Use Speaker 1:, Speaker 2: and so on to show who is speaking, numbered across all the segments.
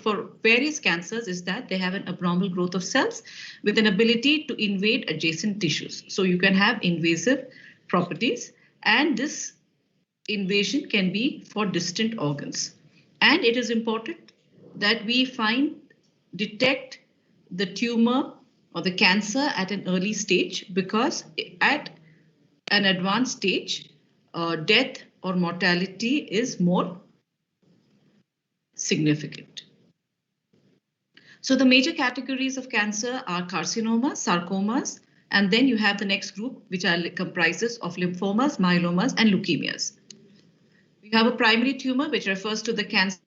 Speaker 1: for various cancers is that they have an abnormal growth of cells with an ability to invade adjacent tissues. So you can have invasive properties, and this invasion can be for distant organs. And it is important that we detect the tumor or the cancer at an early stage, because at an advanced stage, death or mortality is more significant. So the major categories of cancer are carcinomas, sarcomas, and then you have the next group, which comprises of lymphomas, myelomas, and leukemias. We have a primary tumor, which refers to the cancer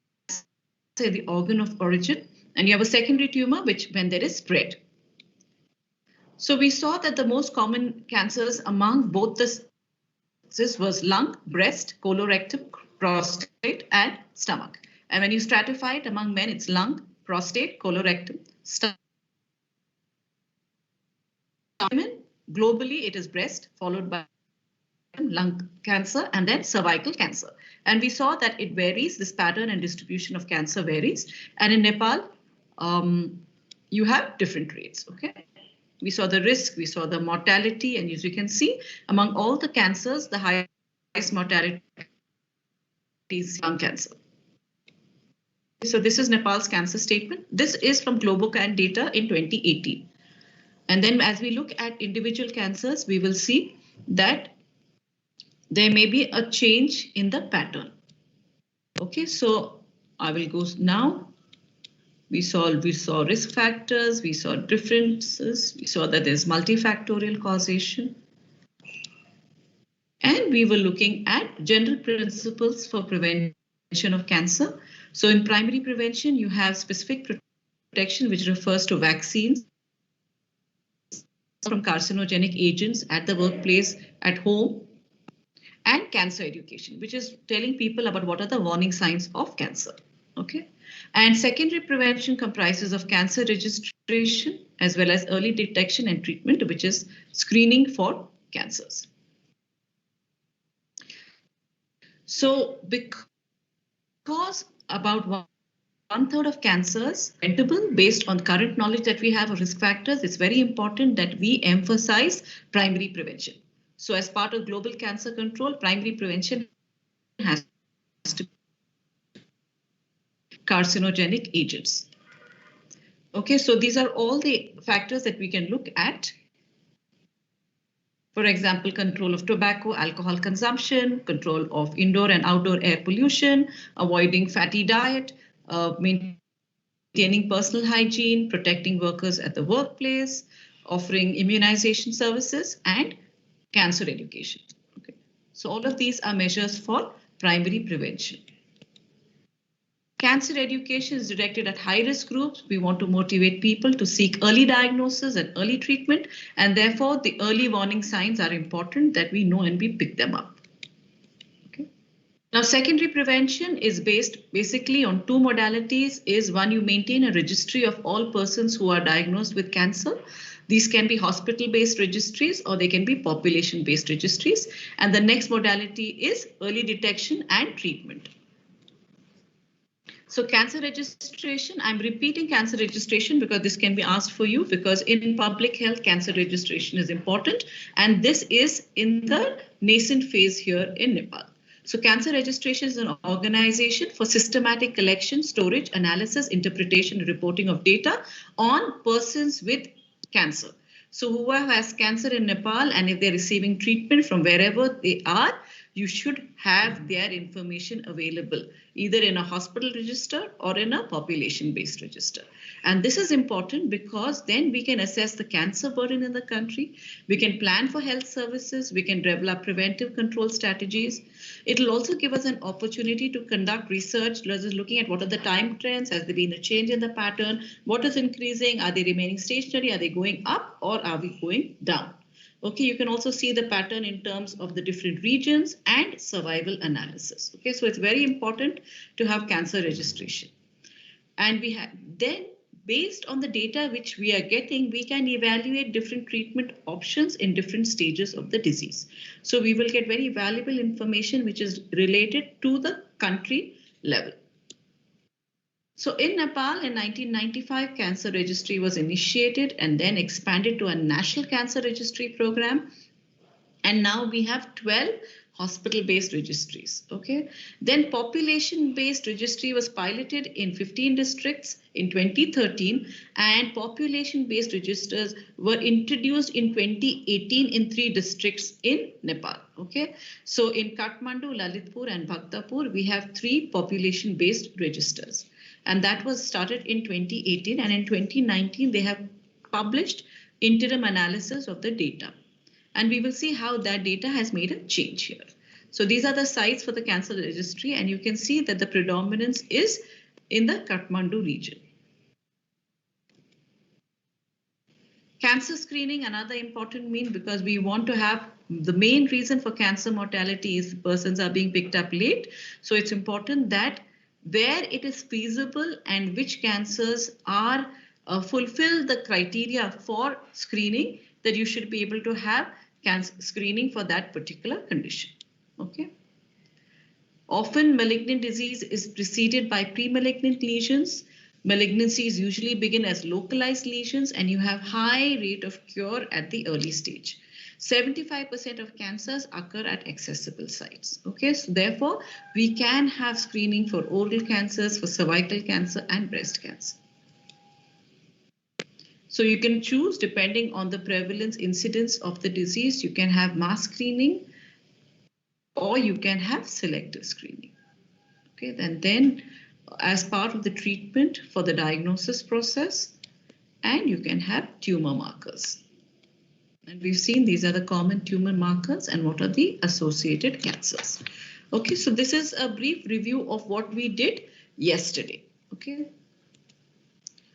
Speaker 1: in the organ of origin, and you have a secondary tumor, which when there is spread. So we saw that the most common cancers among both the sexes was lung, breast, colorectal, prostate, and stomach. And when you stratify it among men, it's lung, prostate, colorectal, stomach. Women, globally, it is breast, followed by lung cancer, and then cervical cancer. And we saw that it varies, this pattern and distribution of cancer varies. And in Nepal, you have different rates, okay? We saw the risk, we saw the mortality, and as you can see, among all the cancers, the highest mortality is lung cancer. So this is Nepal's cancer statement. This is from Globocan data in 2018. And then as we look at individual cancers, we will see that there may be a change in the pattern. Okay, so I will go now. We saw risk factors, we saw differences, we saw that there's multifactorial causation. And we were looking at general principles for prevention of cancer. So in primary prevention, you have specific protection, which refers to vaccines from carcinogenic agents at the workplace, at home, and cancer education, which is telling people about what are the warning signs of cancer. Okay. And secondary prevention comprises of cancer registration as well as early detection and treatment, which is screening for cancers. So because about one-third of cancers are preventable based on current knowledge that we have of risk factors, it's very important that we emphasize primary prevention. So as part of global cancer control, primary prevention has to be carcinogenic agents. Okay, so these are all the factors that we can look at. For example, control of tobacco, alcohol consumption, control of indoor and outdoor air pollution, avoiding fatty diet, maintaining personal hygiene, protecting workers at the workplace, offering immunization services, and cancer education. Okay. So all of these are measures for primary prevention. Cancer education is directed at high-risk groups. We want to motivate people to seek early diagnosis and early treatment, and therefore the early warning signs are important that we know and we pick them up. Okay. Now, secondary prevention is based basically on two modalities. Is one, you maintain a registry of all persons who are diagnosed with cancer. These can be hospital-based registries or they can be population-based registries. And the next modality is early detection and treatment. So cancer registration, I'm repeating cancer registration because this can be asked for you, because in public health, cancer registration is important. And this is in the nascent phase here in Nepal. So cancer registration is an organization for systematic collection, storage, analysis, interpretation, and reporting of data on persons with cancer. So whoever has cancer in Nepal, and if they're receiving treatment from wherever they are, you should have their information available, either in a hospital register or in a population-based register. And this is important because then we can assess the cancer burden in the country. We can plan for health services. We can develop preventive control strategies. It will also give us an opportunity to conduct research, looking at what are the time trends, has there been a change in the pattern, what is increasing, are they remaining stationary, are they going up, or are we going down? Okay, you can also see the pattern in terms of the different regions and survival analysis. Okay, so it's very important to have cancer registration. And we have then, based on the data which we are getting, we can evaluate different treatment options in different stages of the disease. So we will get very valuable information which is related to the country level. So in Nepal in 1995, cancer registry was initiated and then expanded to a national cancer registry program. And now we have 12 hospital-based registries. Okay. Then population-based registry was piloted in 15 districts in 2013, and population-based registers were introduced in 2018 in 3 districts in Nepal. Okay. So in Kathmandu, Lalitpur, and Bhaktapur, we have 3 population-based registers. And that was started in 2018, and in 2019 they have published interim analysis of the data. And we will see how that data has made a change here. So these are the sites for the cancer registry, and you can see that the predominance is in the Kathmandu region. Cancer screening, another important mean, because we want to have the main reason for cancer mortality is persons are being picked up late. So it's important that where it is feasible and which cancers are fulfill the criteria for screening, that you should be able to have cancer screening for that particular condition. Okay. Often malignant disease is preceded by pre-malignant lesions. Malignancies usually begin as localized lesions, and you have high rate of cure at the early stage. 75% of cancers occur at accessible sites. Okay, so therefore we can have screening for oral cancers, for cervical cancer, and breast cancer. So you can choose depending on the prevalence incidence of the disease. You can have mass screening, or you can have selective screening. Okay, and then as part of the treatment for the diagnosis process, and you can have tumor markers. And we've seen these are the common tumor markers and what are the associated cancers. Okay, so this is a brief review of what we did yesterday. Okay.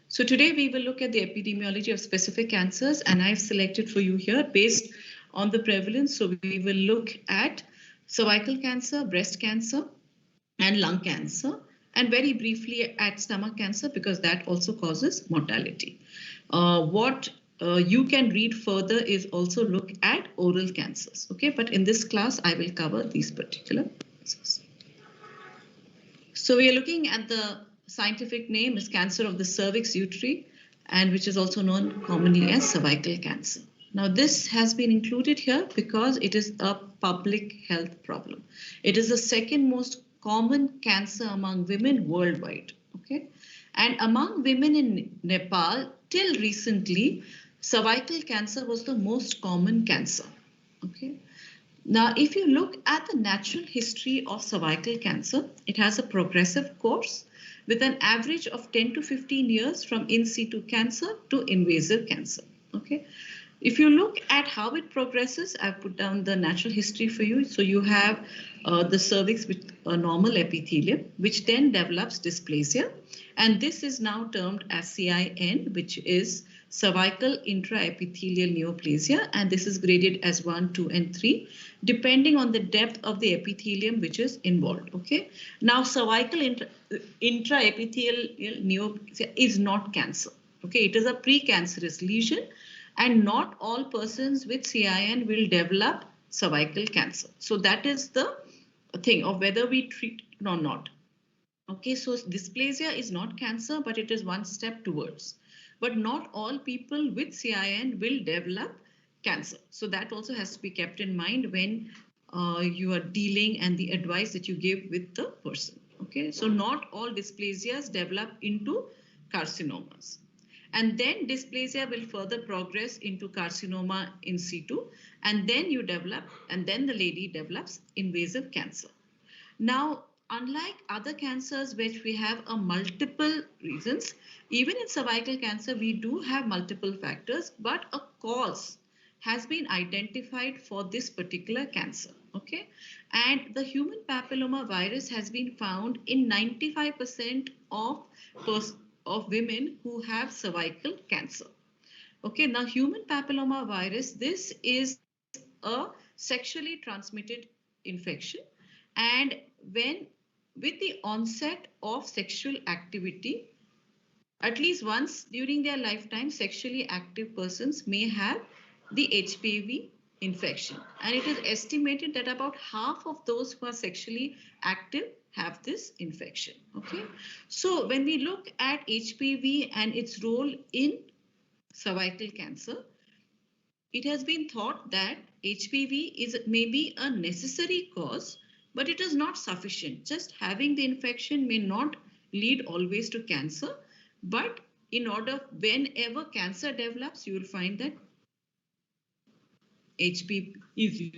Speaker 1: So today we will look at the epidemiology of specific cancers, and I've selected for you here based on the prevalence. So we will look at cervical cancer, breast cancer, and lung cancer, and very briefly at stomach cancer, because that also causes mortality. What you can read further is also look at oral cancers. Okay, but in this class I will cover these particular cancers. So we are looking at the scientific name is cancer of the cervix uteri, and which is also known commonly as cervical cancer. Now this has been included here because it is a public health problem. It is the second most common cancer among women worldwide. Okay, and among women in Nepal till recently, cervical cancer was the most common cancer. Okay. Now, if you look at the natural history of cervical cancer, it has a progressive course with an average of 10 to 15 years from in situ cancer to invasive cancer. Okay. If you look at how it progresses, I've put down the natural history for you. So you have the cervix with a normal epithelium, which then develops dysplasia. And this is now termed as CIN, which is cervical intraepithelial neoplasia. And this is graded as 1, 2, and 3, depending on the depth of the epithelium which is involved. Okay. Now, cervical intraepithelial neoplasia is not cancer. Okay. It is a precancerous lesion. And not all persons with CIN will develop cervical cancer. So that is the thing of whether we treat it or not. Okay, so dysplasia is not cancer, but it is one step towards. But not all people with CIN will develop cancer. So that also has to be kept in mind when you are dealing and the advice that you give with the person. Okay, so not all dysplasias develop into carcinomas. And then dysplasia will further progress into carcinoma in situ, and then you develop, and then the lady develops invasive cancer. Now, unlike other cancers which we have a multiple reasons, even in cervical cancer, we do have multiple factors, but a cause has been identified for this particular cancer. Okay, and the human papilloma virus has been found in 95% of women who have cervical cancer. Okay, now human papilloma virus, this is a sexually transmitted infection, and when with the onset of sexual activity, at least once during their lifetime, sexually active persons may have the HPV infection, and it is estimated that about half of those who are sexually active have this infection. Okay, so when we look at HPV and its role in cervical cancer, it has been thought that HPV is maybe a necessary cause, but it is not sufficient. Just having the infection may not lead always to cancer, but in order, whenever cancer develops, you will find that HPV is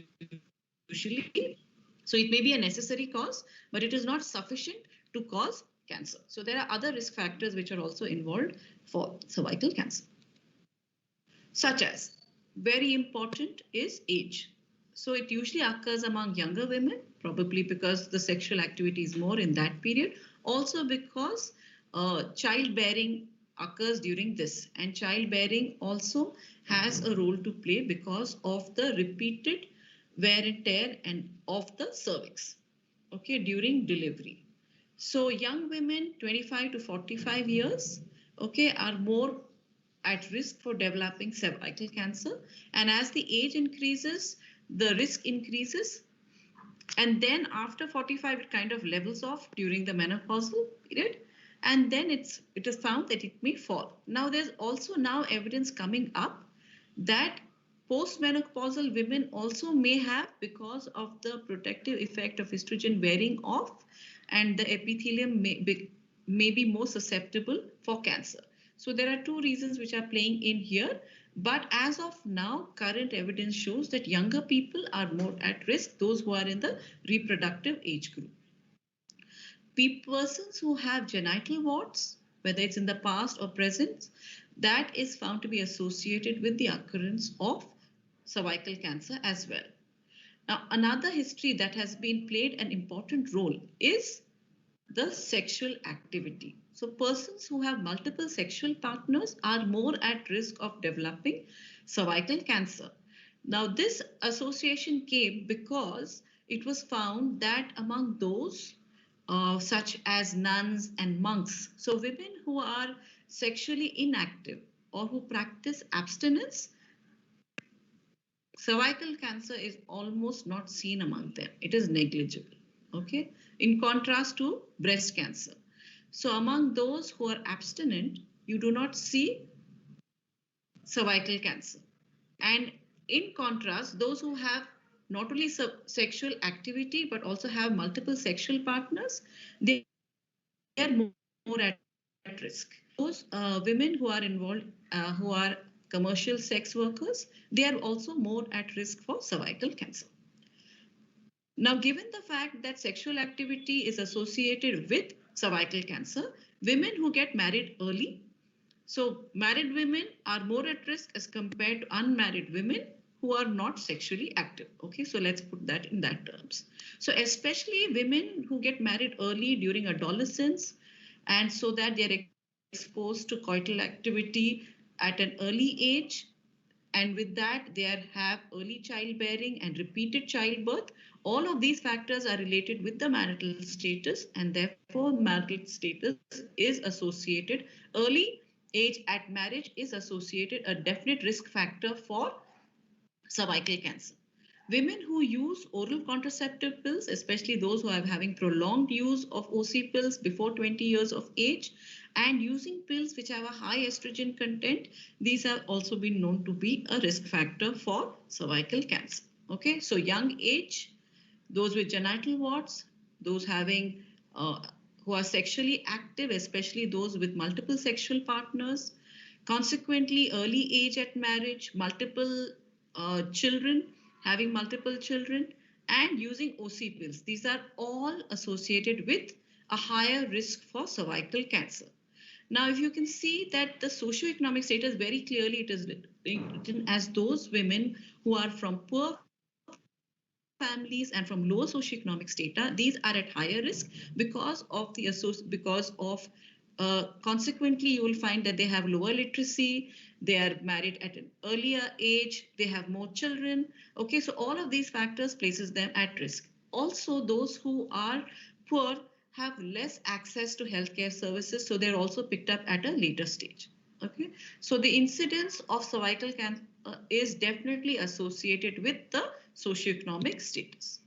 Speaker 1: usually, so it may be a necessary cause, but it is not sufficient to cause cancer. So there are other risk factors which are also involved for cervical cancer, such as, very important is age. So it usually occurs among younger women, probably because the sexual activity is more in that period. Also because childbearing occurs during this, and childbearing also has a role to play because of the repeated wear and tear and of the cervix, okay, during delivery. So young women 25 to 45 years, okay, are more at risk for developing cervical cancer. And as the age increases, the risk increases. And then after 45, it kind of levels off during the menopausal period. And then it is found that it may fall. Now, there's also now evidence coming up that postmenopausal women also may have, because of the protective effect of estrogen wearing off, and the epithelium may be more susceptible for cancer. So there are two reasons which are playing in here. But as of now, current evidence shows that younger people are more at risk, those who are in the reproductive age group. Persons who have genital warts, whether it's in the past or present, that is found to be associated with the occurrence of cervical cancer as well. Now, another history that has been played an important role is the sexual activity. So persons who have multiple sexual partners are more at risk of developing cervical cancer. Now, this association came because it was found that among those such as nuns and monks, so women who are sexually inactive or who practice abstinence, cervical cancer is almost not seen among them. It is negligible, okay? In contrast to breast cancer. So among those who are abstinent, you do not see cervical cancer. And in contrast, those who have not only sexual activity, but also have multiple sexual partners, they are more at risk. Those women who are involved, who are commercial sex workers, they are also more at risk for cervical cancer. Now, given the fact that sexual activity is associated with cervical cancer, women who get married early, so married women are more at risk as compared to unmarried women who are not sexually active. Okay, so let's put that in that terms. So especially women who get married early during adolescence, and so that they're exposed to coital activity at an early age, and with that they have early childbearing and repeated childbirth. All of these factors are related with the marital status, and therefore marital status is associated, early age at marriage is associated a definite risk factor for cervical cancer. Women who use oral contraceptive pills, especially those who are having prolonged use of OC pills before 20 years of age, and using pills which have a high estrogen content, these have also been known to be a risk factor for cervical cancer. Okay, so young age, those with genital warts, those having who are sexually active, especially those with multiple sexual partners, consequently early age at marriage, multiple children, having multiple children, and using OC pills. These are all associated with a higher risk for cervical cancer. Now, if you can see that the socioeconomic status, very clearly it is written as those women who are from poor families and from lower socioeconomic strata, these are at higher risk because of consequently, you will find that they have lower literacy, they are married at an earlier age, they have more children. Okay, so all of these factors places them at risk. Also, those who are poor have less access to healthcare services, so they're also picked up at a later stage. Okay, so the incidence of cervical cancer is definitely associated with the socioeconomic status.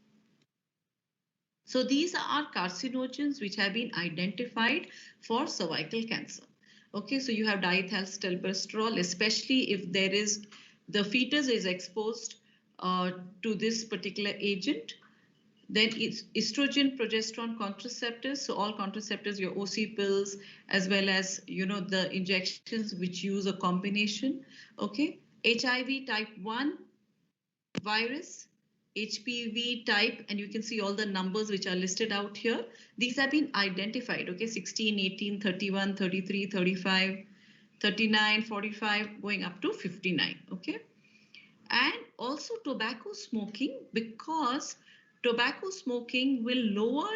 Speaker 1: So these are carcinogens which have been identified for cervical cancer. Okay, so you have diethylstilbestrol, especially if there is the fetus is exposed to this particular agent. Then it's estrogen, progesterone, contraceptives. So all contraceptives, your OC pills, as well as the injections which use a combination. Okay, HIV type 1 virus, HPV type, and you can see all the numbers which are listed out here. These have been identified, okay, 16, 18, 31, 33, 35, 39, 45, going up to 59, okay? And also tobacco smoking, because tobacco smoking will lower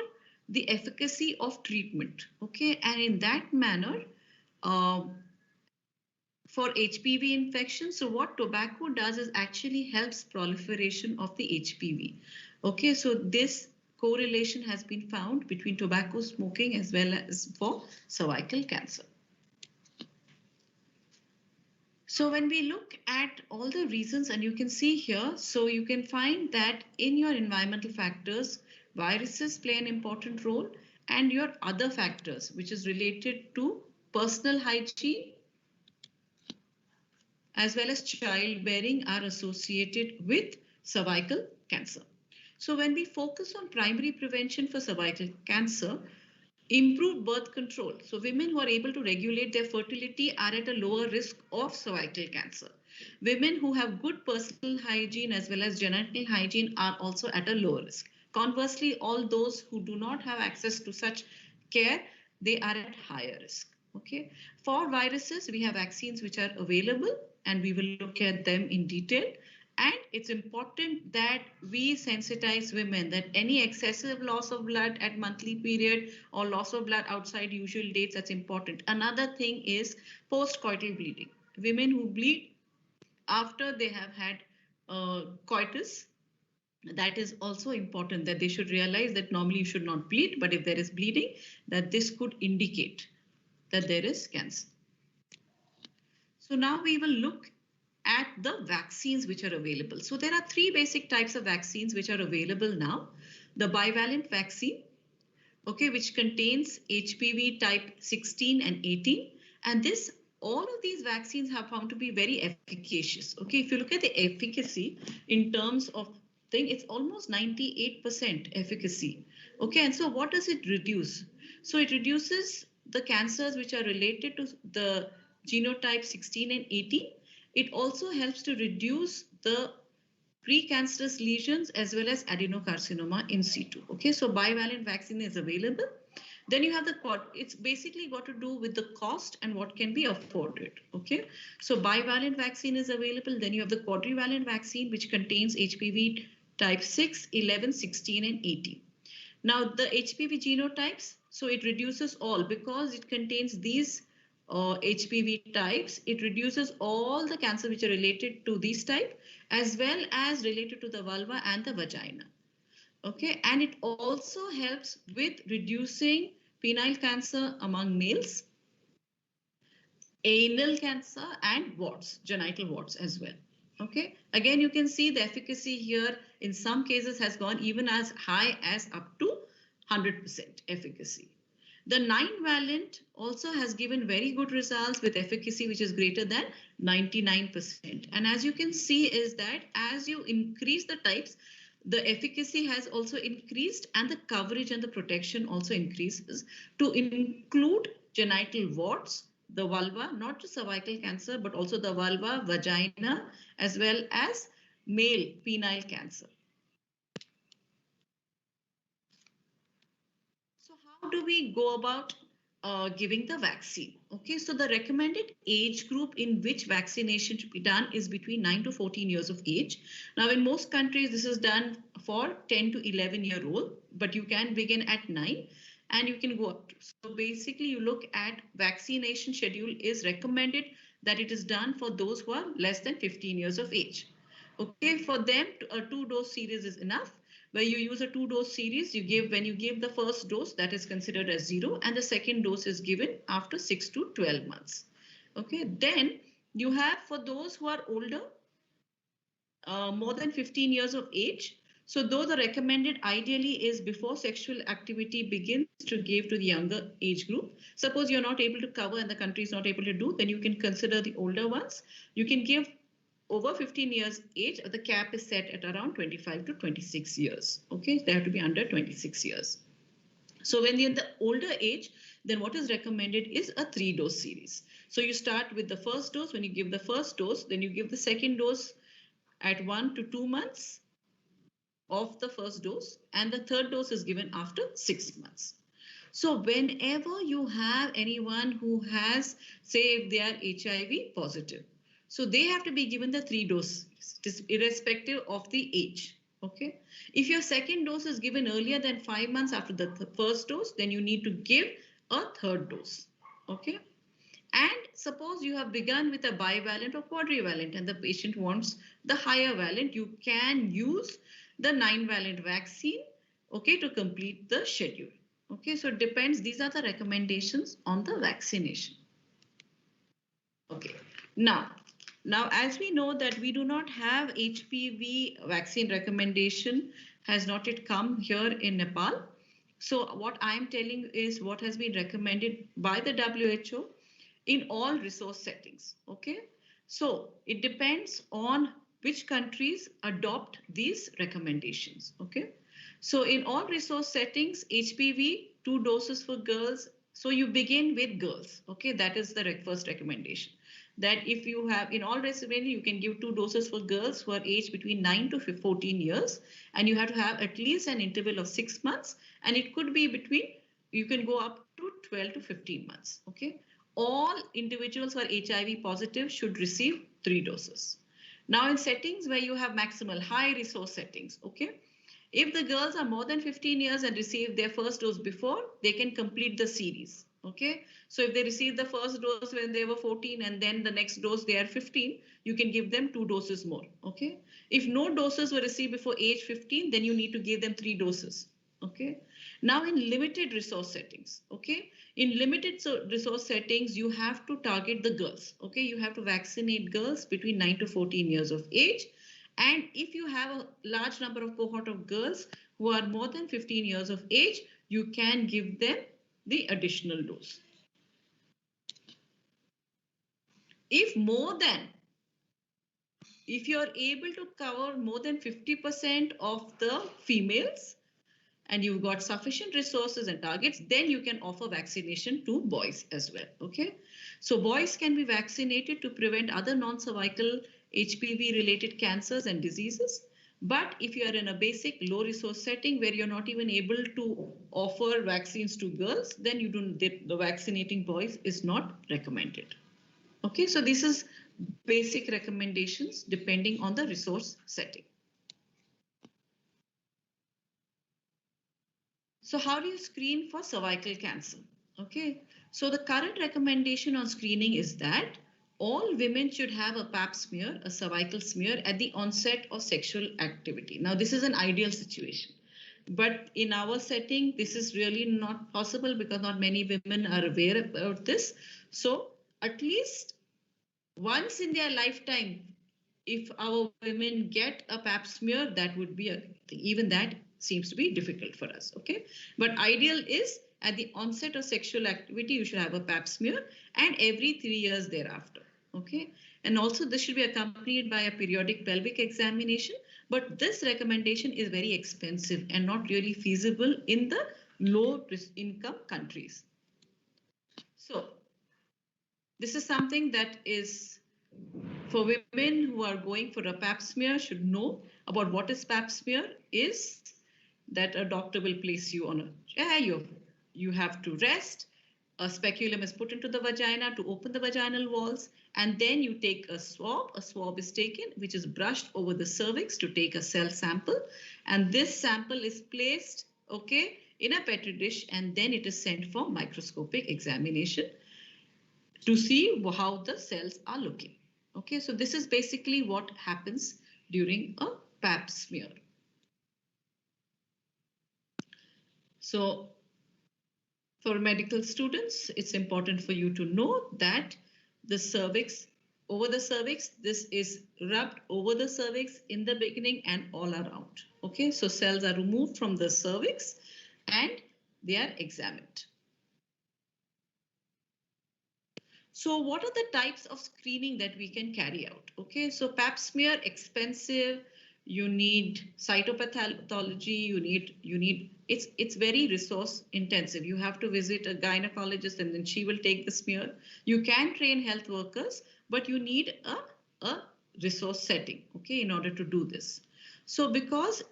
Speaker 1: the efficacy of treatment, okay? And in that manner, for HPV infection, so what tobacco does is actually helps proliferation of the HPV. Okay, so this correlation has been found between tobacco smoking as well as for cervical cancer. So when we look at all the reasons, and you can see here, so you can find that in your environmental factors, viruses play an important role, and your other factors, which is related to personal hygiene, as well as childbearing, are associated with cervical cancer. So when we focus on primary prevention for cervical cancer, improved birth control. So women who are able to regulate their fertility are at a lower risk of cervical cancer. Women who have good personal hygiene as well as genital hygiene are also at a lower risk. Conversely, all those who do not have access to such care, they are at higher risk. Okay. For viruses, we have vaccines which are available, and we will look at them in detail. And it's important that we sensitize women that any excessive loss of blood at monthly period or loss of blood outside usual dates, that's important. Another thing is post-coital bleeding. Women who bleed after they have had coitus, that is also important, that they should realize that normally you should not bleed, but if there is bleeding, that this could indicate that there is cancer. So now we will look at the vaccines which are available. So there are three basic types of vaccines which are available now. The bivalent vaccine, okay, which contains HPV type 16 and 18. And all of these vaccines have found to be very efficacious. Okay, if you look at the efficacy in terms of thing, it's almost 98% efficacy. Okay, and so what does it reduce? So it reduces the cancers which are related to the genotype 16 and 18. It also helps to reduce the precancerous lesions as well as adenocarcinoma in situ. Okay, so bivalent vaccine is available. Then you have it's basically got to do with the cost and what can be afforded. Okay, so bivalent vaccine is available. Then you have the quadrivalent vaccine, which contains HPV type 6, 11, 16, and 18. Now the HPV genotypes, so it reduces all because it contains these HPV types. It reduces all the cancer which are related to these type as well as related to the vulva and the vagina. Okay, and it also helps with reducing penile cancer among males, anal cancer, and warts, genital warts as well. Okay, again, you can see the efficacy here in some cases has gone even as high as up to 100% efficacy. The 9-valent also has given very good results with efficacy which is greater than 99%. And as you can see is that as you increase the types, the efficacy has also increased and the coverage and the protection also increases to include genital warts, the vulva, not just cervical cancer, but also the vulva, vagina, as well as male penile cancer. So how do we go about giving the vaccine? Okay, so the recommended age group in which vaccination should be done is between 9 to 14 years of age. Now, in most countries, this is done for 10 to 11-year-old, but you can begin at 9 and you can go up to. So basically, you look at vaccination schedule is recommended that it is done for those who are less than 15 years of age. Okay, for them, a 2-dose series is enough. Where you use a 2-dose series, when you give the first dose, that is considered as 0, and the second dose is given after 6 to 12 months. Okay, then you have for those who are older, more than 15 years of age. So though the recommended ideally is before sexual activity begins to give to the younger age group. Suppose you're not able to cover and the country is not able to do, then you can consider the older ones. You can give over 15 years age. The cap is set at around 25 to 26 years. Okay, they have to be under 26 years. So when you're in the older age, then what is recommended is a 3-dose series. So you start with the first dose. When you give the first dose, then you give the second dose at 1 to 2 months of the first dose, and the third dose is given after 6 months. So whenever you have anyone who has, say, if they are HIV positive, so they have to be given the 3 doses, irrespective of the age. Okay. If your second dose is given earlier than 5 months after the first dose, then you need to give a third dose. Okay. And suppose you have begun with a bivalent or quadrivalent and the patient wants the higher valent, you can use the 9-valent vaccine, okay, to complete the schedule. Okay, so it depends. These are the recommendations on the vaccination. Okay, now as we know that we do not have HPV vaccine recommendation has not yet come here in Nepal. So what I'm telling is what has been recommended by the WHO in all resource settings. Okay, so it depends on which countries adopt these recommendations. Okay, so in all resource settings, HPV 2 doses for girls. So you begin with girls. Okay, that is the first recommendation. That if you have in all resources, you can give 2 doses for girls who are aged between 9 to 14 years, and you have to have at least an interval of 6 months, and it could be between, you can go up to 12 to 15 months. Okay. All individuals who are HIV positive should receive 3 doses. Now in settings where you have maximal high resource settings, okay, if the girls are more than 15 years and receive their first dose before, they can complete the series. Okay, so if they receive the first dose when they were 14 and then the next dose they are 15, you can give them 2 doses more. Okay, if no doses were received before age 15, then you need to give them 3 doses. Okay, now in limited resource settings, okay, in limited resource settings, you have to target the girls. Okay, you have to vaccinate girls between 9 to 14 years of age. And if you have a large number of cohort of girls who are more than 15 years of age, you can give them the additional dose. If you're able to cover more than 50% of the females, and you've got sufficient resources and targets, then you can offer vaccination to boys as well. Okay, so boys can be vaccinated to prevent other non-cervical HPV related cancers and diseases. But if you are in a basic low resource setting where you're not even able to offer vaccines to girls, then the vaccinating boys is not recommended. Okay, so this is basic recommendations depending on the resource setting. So how do you screen for cervical cancer? Okay, so the current recommendation on screening is that all women should have a pap smear, a cervical smear, at the onset of sexual activity. Now, this is an ideal situation. But in our setting, this is really not possible because not many women are aware about this. So at least once in their lifetime, if our women get a pap smear, that would be even that seems to be difficult for us. Okay, but ideal is at the onset of sexual activity, you should have a pap smear, and every 3 years thereafter. Okay, and also this should be accompanied by a periodic pelvic examination. But this recommendation is very expensive and not really feasible in the low income countries. So this is something that is for women who are going for a pap smear should know about what is pap smear is that a doctor will place you on a chair. You have to rest. A speculum is put into the vagina to open the vaginal walls, and then you take a swab. A swab is taken, which is brushed over the cervix to take a cell sample, and this sample is placed, okay, in a petri dish, and then it is sent for microscopic examination to see how the cells are looking. Okay, so this is basically what happens during a pap smear. So for medical students, it's important for you to know that the cervix, over the cervix, this is rubbed over the cervix in the beginning and all around. Okay, so cells are removed from the cervix and they are examined. So what are the types of screening that we can carry out? Okay, so pap smear, expensive. You need cytopathology. You need it's very resource intensive. You have to visit a gynecologist and then she will take the smear. You can train health workers, but you need a resource setting, okay, in order to do this. So because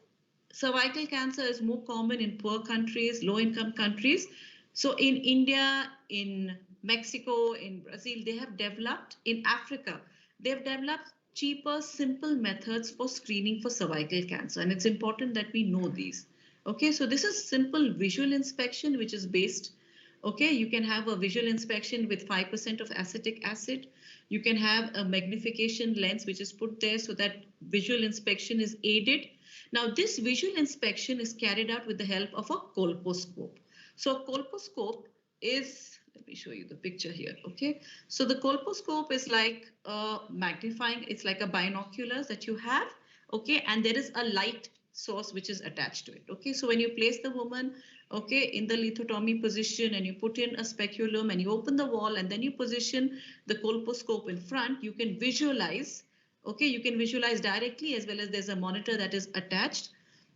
Speaker 1: cervical cancer is more common in poor countries, low income countries. So in India, in Mexico, in Brazil, they have developed, in Africa, they've developed cheaper, simple methods for screening for cervical cancer. And it's important that we know these. Okay, so this is simple visual inspection, which is based. Okay, you can have a visual inspection with 5% of acetic acid. You can have a magnification lens, which is put there so that visual inspection is aided. Now, this visual inspection is carried out with the help of a colposcope. So a colposcope is, let me show you the picture here, okay? So the colposcope is like magnifying, it's like a binoculars that you have, okay? And there is a light source which is attached to it, okay? So when you place the woman, okay, in the lithotomy position and you put in a speculum and you open the wall and then you position the colposcope in front, you can visualize. Okay, you can visualize directly as well as there's a monitor that is attached.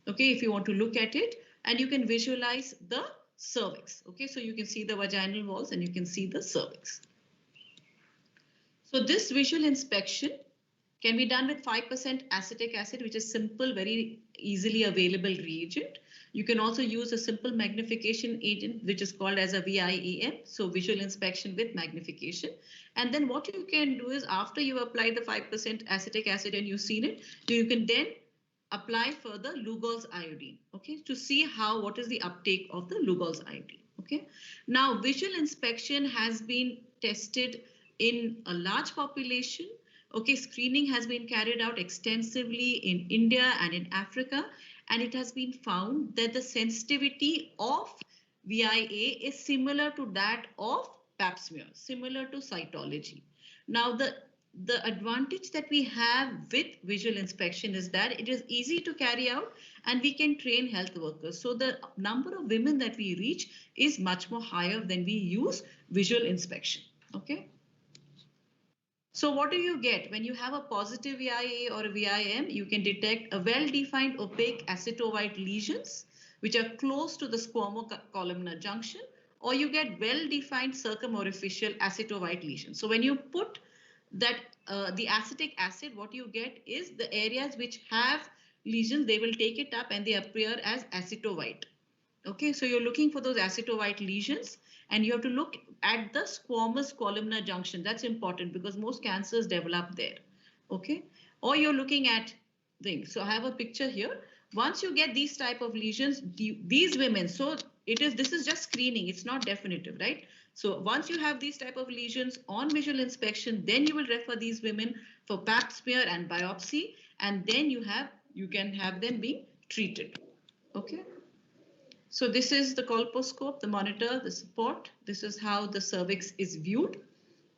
Speaker 1: Okay, if you want to look at it, and you can visualize the cervix. Okay, so you can see the vaginal walls and you can see the cervix. So this visual inspection can be done with 5% acetic acid, which is simple, very easily available reagent. You can also use a simple magnification agent, which is called as a VIEM, so visual inspection with magnification. And then what you can do is after you apply the 5% acetic acid and you've seen it, you can then apply further Lugol's iodine, okay, to see what is the uptake of the Lugol's iodine, okay. Now, visual inspection has been tested in a large population. Okay, screening has been carried out extensively in India and in Africa, and it has been found that the sensitivity of VIA is similar to that of pap smear, similar to cytology. Now, the advantage that we have with visual inspection is that it is easy to carry out and we can train health workers. So the number of women that we reach is much more higher than we use visual inspection, okay? So what do you get? When you have a positive VIA or a VIM, you can detect a well-defined opaque acetovite lesions, which are close to the squamocolumnar junction, or you get well-defined circumorificial acetovite lesions. So when you put that the acetic acid, what you get is the areas which have lesions, they will take it up and they appear as acetovite. Okay, so you're looking for those acetovite lesions and you have to look at the squamous columnar junction. That's important because most cancers develop there. Okay, or you're looking at things. So I have a picture here. Once you get these type of lesions, these women, so this is just screening. It's not definitive, right? So once you have these type of lesions on visual inspection, then you will refer these women for pap smear and biopsy, and then you can have them being treated. Okay. So this is the colposcope, the monitor, the support. This is how the cervix is viewed.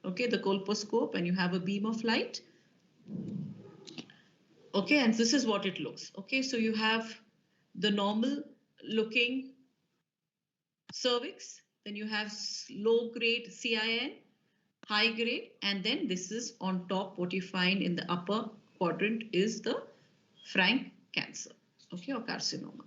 Speaker 1: Okay, the colposcope, and you have a beam of light. Okay, and this is what it looks. Okay, so you have the normal looking cervix, then you have low grade CIN, high grade, and then this is on top. What you find in the upper quadrant is the frank cancer, okay, or carcinoma.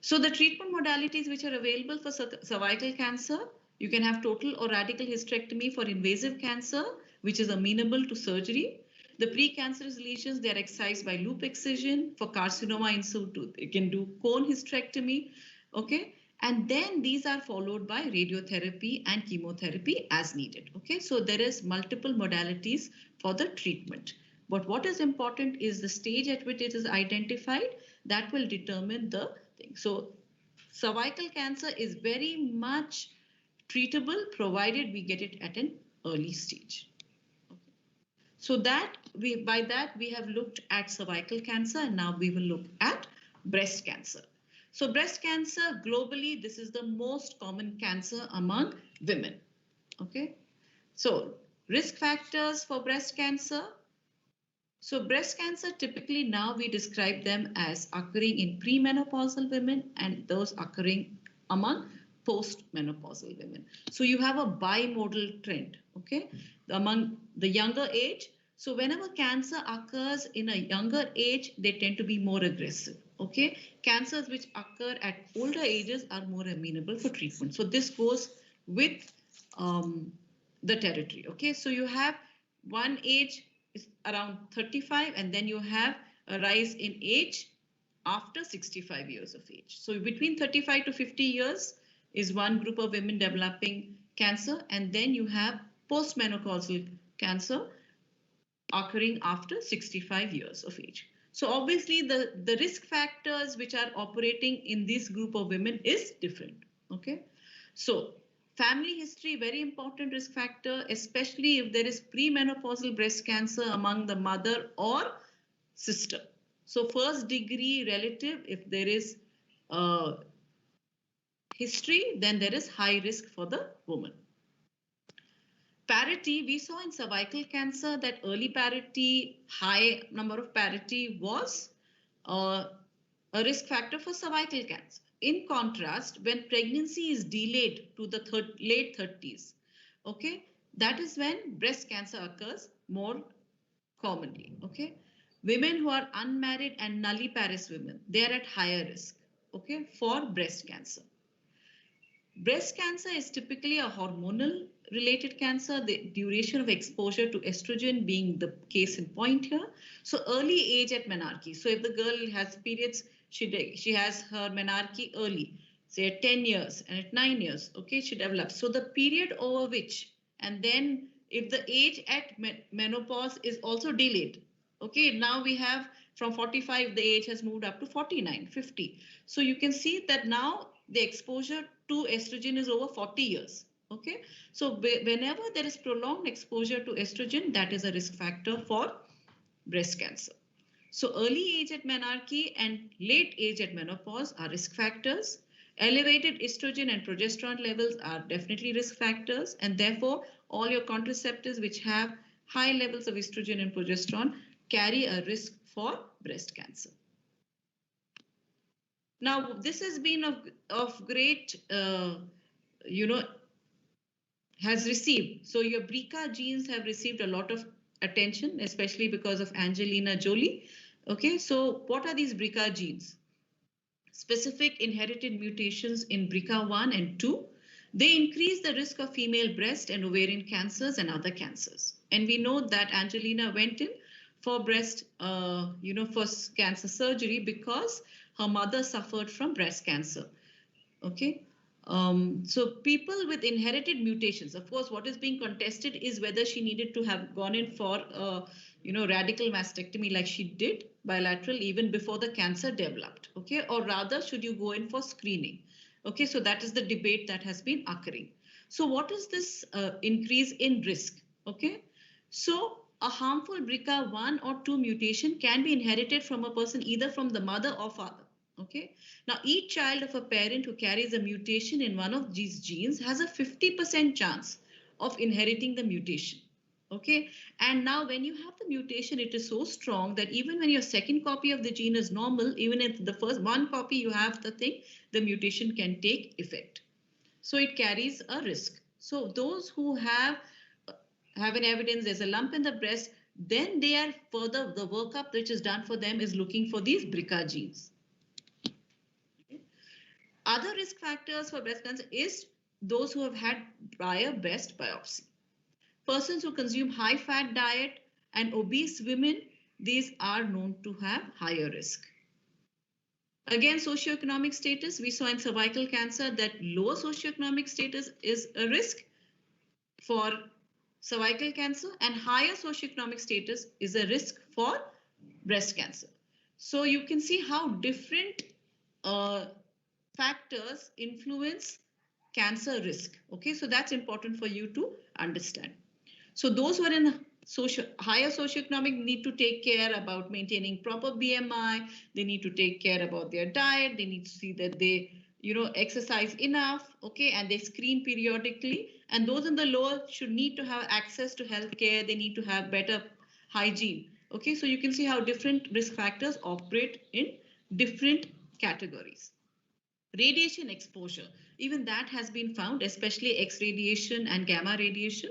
Speaker 1: So the treatment modalities which are available for cervical cancer, you can have total or radical hysterectomy for invasive cancer, which is amenable to surgery. The precancerous lesions, they are excised by loop excision. For carcinoma in situ, you can do cone hysterectomy, okay? And then these are followed by radiotherapy and chemotherapy as needed, okay? So there is multiple modalities for the treatment. But what is important is the stage at which it is identified, that will determine the thing. So cervical cancer is very much treatable provided we get it at an early stage. Okay. So by that we have looked at cervical cancer, and now we will look at breast cancer. So breast cancer globally, this is the most common cancer among women. Okay. So Risk factors for breast cancer. So breast cancer, typically now we describe them as occurring in premenopausal women and those occurring among postmenopausal women. So you have a bimodal trend, okay, among the younger age. So whenever cancer occurs in a younger age, they tend to be more aggressive, okay. Cancers which occur at older ages are more amenable for treatment. So this goes with the territory, okay. So you have one age is around 35 and then you have a rise in age after 65 years of age. So between 35 to 50 years is one group of women developing cancer, and then you have postmenopausal cancer occurring after 65 years of age. So obviously the risk factors which are operating in this group of women is different, okay. So family history, very important risk factor, especially if there is premenopausal breast cancer among the mother or sister. So first degree relative, if there is history, then there is high risk for the woman. Parity, we saw in cervical cancer that early parity, high number of parity was a risk factor for cervical cancer. In contrast, when pregnancy is delayed to the late 30s, okay, that is when breast cancer occurs more commonly, okay. Women who are unmarried and nulliparous women, they are at higher risk, okay, for breast cancer. Breast cancer is typically a hormonal related cancer, the duration of exposure to estrogen being the case in point here. So early age at menarche. So if the girl has periods, she has her menarche early, say at 10 years and at 9 years, okay, she develops. So the period over which, and then if the age at menopause is also delayed, okay, now we have from 45, the age has moved up to 49, 50. So you can see that now the exposure to estrogen is over 40 years. Okay, so whenever there is prolonged exposure to estrogen, that is a risk factor for breast cancer. So early age at menarche and late age at menopause are risk factors. Elevated estrogen and progesterone levels are definitely risk factors, and therefore all your contraceptives which have high levels of estrogen and progesterone carry a risk for breast cancer. Now, this has been of great, has received. So your BRCA genes have received a lot of attention, especially because of Angelina Jolie. Okay, so what are these BRCA genes? Specific inherited mutations in BRCA1 and 2. They increase the risk of female breast and ovarian cancers and other cancers. And we know that Angelina went in for breast, for cancer surgery because her mother suffered from breast cancer. Okay. So people with inherited mutations, of course, what is being contested is whether she needed to have gone in for, radical mastectomy like she did bilateral even before the cancer developed. Okay. Or rather, should you go in for screening? Okay. So that is the debate that has been occurring. So what is this increase in risk? Okay. So a harmful BRCA1 or 2 mutation can be inherited from a person either from the mother or father. Okay. Now, each child of a parent who carries a mutation in one of these genes has a 50% chance of inheriting the mutation. Okay. And now when you have the mutation, it is so strong that even when your second copy of the gene is normal, even if the first one copy you have the thing, the mutation can take effect. So it carries a risk. So those who have an evidence there's a lump in the breast, then they are further, the workup which is done for them is looking for these BRCA genes. Other risk factors for breast cancer is those who have had prior breast biopsy. Persons who consume high fat diet and obese women, these are known to have higher risk. Again, socioeconomic status, we saw in cervical cancer that lower socioeconomic status is a risk for cervical cancer, and higher socioeconomic status is a risk for breast cancer. So you can see how different factors influence cancer risk. Okay, so that's important for you to understand. So those who are in higher socioeconomic need to take care about maintaining proper BMI. They need to take care about their diet. They need to see that they exercise enough, okay, and they screen periodically, and those in the lower should need to have access to healthcare. They need to have better hygiene. Okay, so you can see how different risk factors operate in different categories. Radiation exposure, even that has been found, especially X radiation and gamma radiation.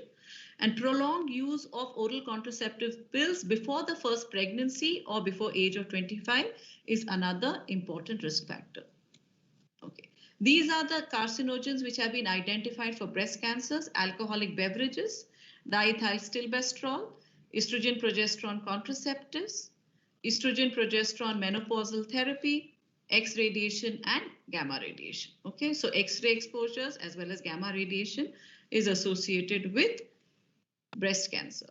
Speaker 1: And prolonged use of oral contraceptive pills before the first pregnancy or before age of 25 is another important risk factor. Okay. These are the carcinogens which have been identified for breast cancers: alcoholic beverages, diethylstilbestrol, estrogen progesterone contraceptives, estrogen progesterone menopausal therapy, X radiation and gamma radiation. Okay, so X-ray exposures as well as gamma radiation is associated with breast cancer.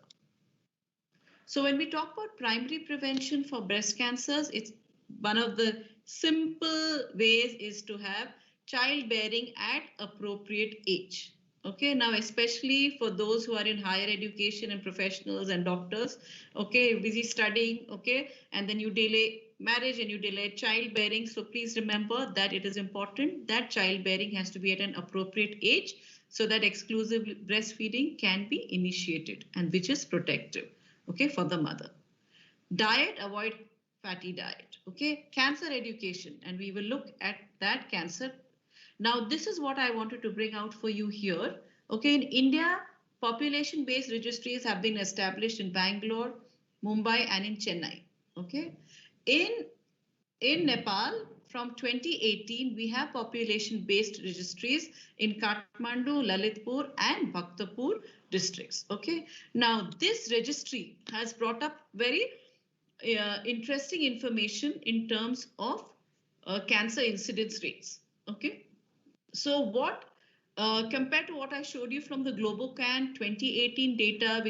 Speaker 1: So when we talk about primary prevention for breast cancers, it's one of the simple ways is to have childbearing at appropriate age. Okay, now especially for those who are in higher education and professionals and doctors, okay, busy studying, okay, and then you delay marriage and you delay childbearing. So please remember that it is important that childbearing has to be at an appropriate age so that exclusive breastfeeding can be initiated, and which is protective, okay, for the mother. Diet, avoid fatty diet, okay. Cancer education, and we will look at that cancer. Now, this is what I wanted to bring out for you here. Okay, in India, population-based registries have been established in Bangalore, Mumbai, and in Chennai. Okay, in Nepal, from 2018, we have population-based registries in Kathmandu, Lalitpur, and Bhaktapur districts. Okay, now this registry has brought up very interesting information in terms of cancer incidence rates. Okay. So what, compared to what I showed you from the Globocan 2018 data,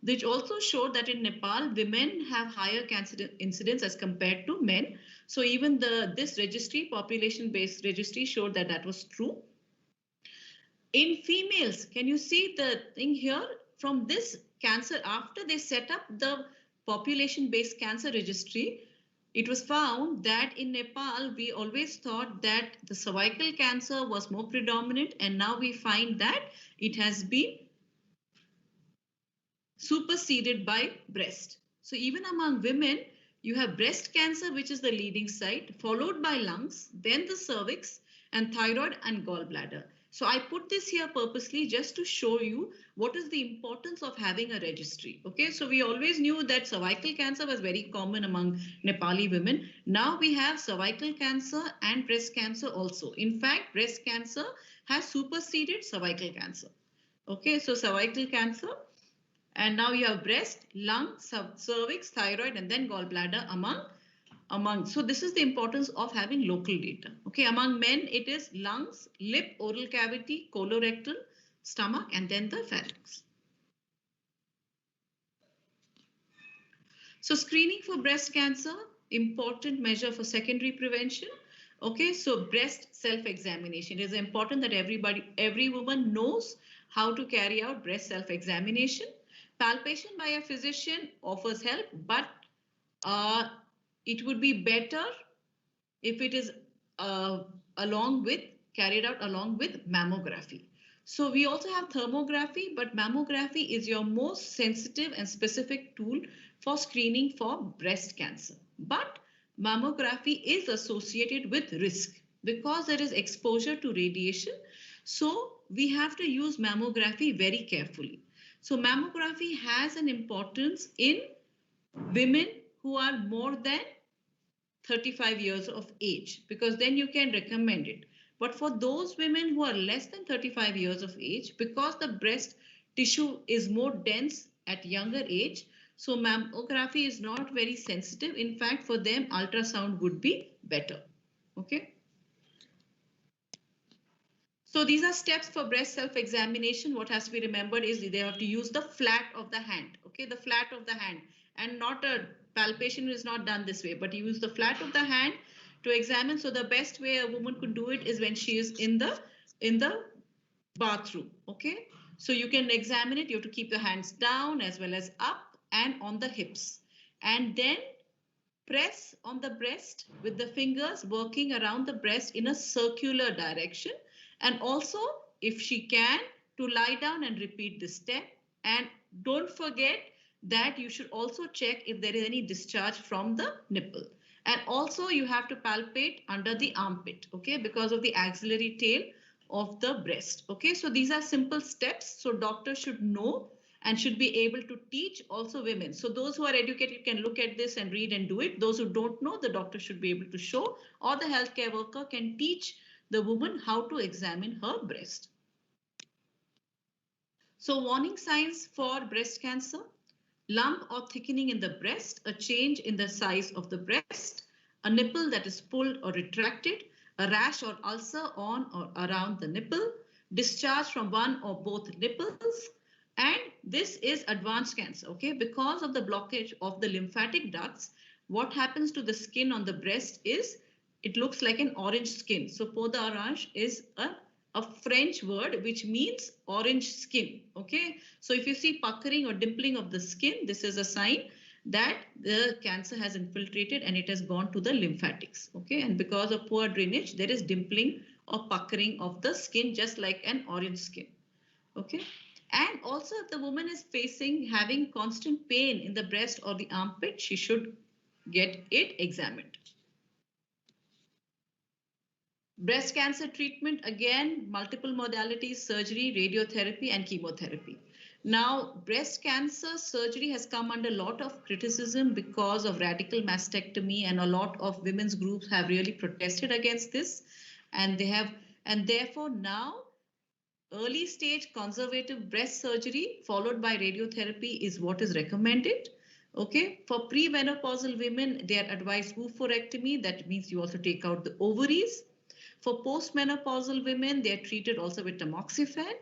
Speaker 1: which also showed that in Nepal, women have higher cancer incidence as compared to men. So even this registry, population-based registry, showed that that was true. In females, can you see the thing here? From this cancer, after they set up the population-based cancer registry, it was found that in Nepal, we always thought that the cervical cancer was more predominant, and now we find that it has been superseded by breast. So even among women, you have breast cancer, which is the leading site, followed by lungs, then the cervix, and thyroid and gallbladder. So I put this here purposely just to show you what is the importance of having a registry. Okay, so we always knew that cervical cancer was very common among Nepali women. Now we have cervical cancer and breast cancer also. In fact, breast cancer has superseded cervical cancer. Okay, so cervical cancer, and now you have breast, lung, cervix, thyroid, and then gallbladder among. So this is the importance of having local data. Okay, among men, it is lungs, lip, oral cavity, colorectal, stomach, and then the pharynx. So screening for breast cancer, important measure for secondary prevention. Okay, so breast self-examination. It is important that every woman knows how to carry out breast self-examination. Palpation by a physician offers help, but it would be better if it is carried out along with mammography. So we also have thermography, but mammography is your most sensitive and specific tool for screening for breast cancer. But mammography is associated with risk because there is exposure to radiation. So we have to use mammography very carefully. So mammography has an importance in women who are more than 35 years of age, because then you can recommend it. But for those women who are less than 35 years of age, because the breast tissue is more dense at younger age, so mammography is not very sensitive. In fact, for them, ultrasound would be better. Okay. So these are steps for breast self-examination. What has to be remembered is they have to use the flat of the hand. Okay, the flat of the hand, and not a palpation is not done this way, but you use the flat of the hand to examine. So the best way a woman could do it is when she is in the bathroom. Okay, so you can examine it. You have to keep the hands down as well as up and on the hips, and then press on the breast with the fingers working around the breast in a circular direction. And also, if she can, to lie down and repeat this step. And don't forget that you should also check if there is any discharge from the nipple. And also you have to palpate under the armpit, okay, because of the axillary tail of the breast. Okay, so these are simple steps. So doctors should know and should be able to teach also women. So those who are educated can look at this and read and do it. Those who don't know, the doctor should be able to show, or the healthcare worker can teach the woman how to examine her breast. So warning signs for breast cancer: lump or thickening in the breast, a change in the size of the breast, a nipple that is pulled or retracted, a rash or ulcer on or around the nipple, discharge from one or both nipples. And this is advanced cancer, okay? Because of the blockage of the lymphatic ducts, what happens to the skin on the breast is it looks like an orange skin. So peau d'orange is a French word which means orange skin, okay? So if you see puckering or dimpling of the skin, this is a sign that the cancer has infiltrated and it has gone to the lymphatics, okay? And because of poor drainage, there is dimpling or puckering of the skin, just like an orange skin, okay? And also if the woman is having constant pain in the breast or the armpit, she should get it examined. Breast cancer treatment, again, multiple modalities: surgery, radiotherapy, and chemotherapy. Now, breast cancer surgery has come under a lot of criticism because of radical mastectomy, and a lot of women's groups have really protested against this. And therefore now early stage conservative breast surgery followed by radiotherapy is what is recommended. Okay, for premenopausal women, they are advised oophorectomy. That means you also take out the ovaries. For postmenopausal women, they are treated also with tamoxifen.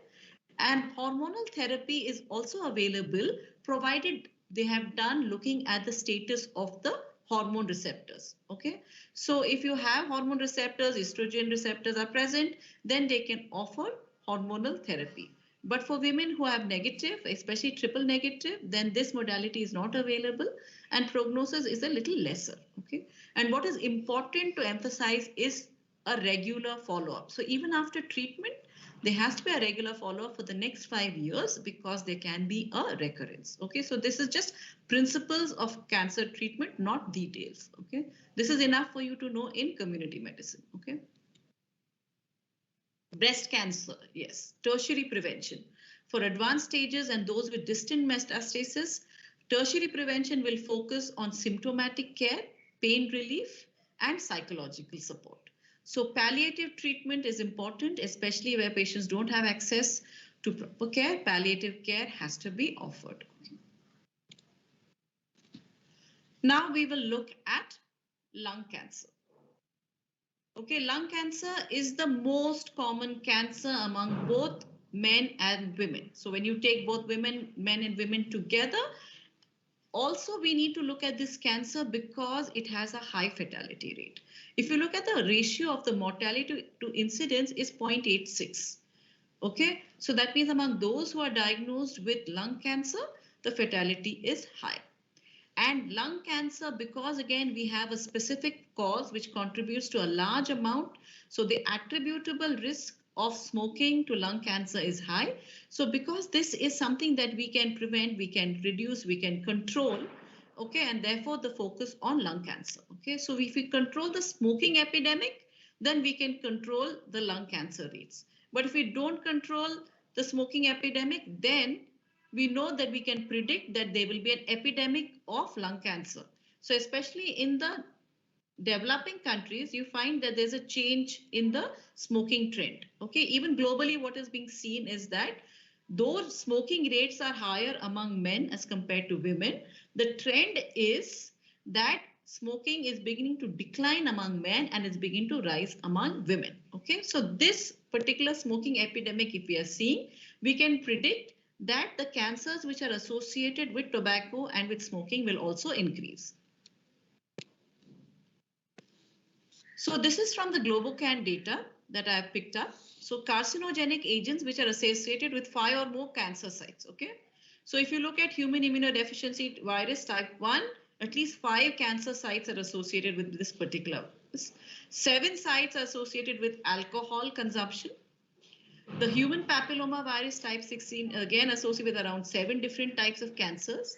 Speaker 1: And hormonal therapy is also available provided they have done looking at the status of the hormone receptors. Okay, so if you have hormone receptors, estrogen receptors are present, then they can offer hormonal therapy. But for women who have negative, especially triple negative, then this modality is not available and prognosis is a little lesser. Okay, and what is important to emphasize is a regular follow-up. So even after treatment, there has to be a regular follow-up for the next 5 years because there can be a recurrence. Okay, so this is just principles of cancer treatment, not details. Okay, this is enough for you to know in community medicine. Okay. Breast cancer, yes, tertiary prevention. For advanced stages and those with distant metastasis, tertiary prevention will focus on symptomatic care, pain relief, and psychological support. So palliative treatment is important, especially where patients don't have access to proper care. Palliative care has to be offered. Now we will look at lung cancer. Okay, lung cancer is the most common cancer among both men and women. So when you take both men and women together, also we need to look at this cancer because it has a high fatality rate. If you look at the ratio of the mortality to incidence is 0.86. Okay, so that means among those who are diagnosed with lung cancer, the fatality is high. And lung cancer, because again, we have a specific cause which contributes to a large amount. So the attributable risk of smoking to lung cancer is high. So because this is something that we can prevent, we can reduce, we can control. Okay, and therefore the focus on lung cancer. Okay, so if we control the smoking epidemic, then we can control the lung cancer rates. But if we don't control the smoking epidemic, then we know that we can predict that there will be an epidemic of lung cancer. So especially in the developing countries, you find that there's a change in the smoking trend. Okay, even globally, what is being seen is that though smoking rates are higher among men as compared to women, the trend is that smoking is beginning to decline among men and is beginning to rise among women. Okay, so this particular smoking epidemic, if we are seeing, we can predict that the cancers which are associated with tobacco and with smoking will also increase. So this is from the Globocan data that I have picked up. So carcinogenic agents which are associated with 5 or more cancer sites. Okay. So if you look at human immunodeficiency virus type 1, at least 5 cancer sites are associated with this particular virus. 7 sites are associated with alcohol consumption. The human papilloma virus type 16 again associated with around 7 different types of cancers.